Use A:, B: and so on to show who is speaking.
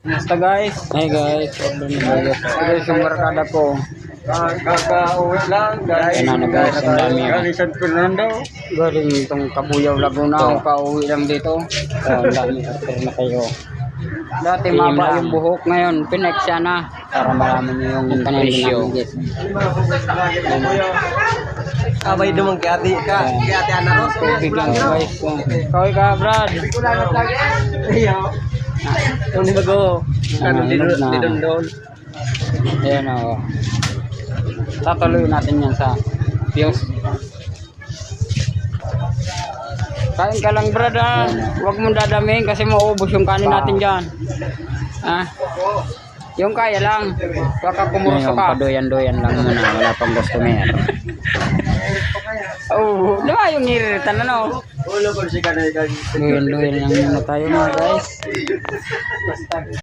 A: Basta guys. Hey guys, guys yung barkada ko.
B: Kakauwi lang guys.
A: Ano guys, ang dami.
B: Galing San Fernando.
A: Galing itong Kabuyaw, Laguna. Pauwi lang dito. Ang dami after na kayo. Dati maba yung buhok, ngayon pineksya na. Para malaman nyo yung presyo.
B: Abay dumang kati ka. Kati anak ko.
A: Biglang guys. Kaway ka Brad.
B: Ano ba go? Ano didondon?
A: Ayan o. Tatuloy natin yan sa views. Kain ka lang Brad ha. Huwag mong dadamihin kasi mauubos yung kanin natin dyan. Ha? Yung kaya lang. Huwag ka kumurso ka. Padoyan-doyan lang muna. Wala pang customer. Oh, diba yung niriritan na no? Doyan-doyan lang muna tayo mga guys.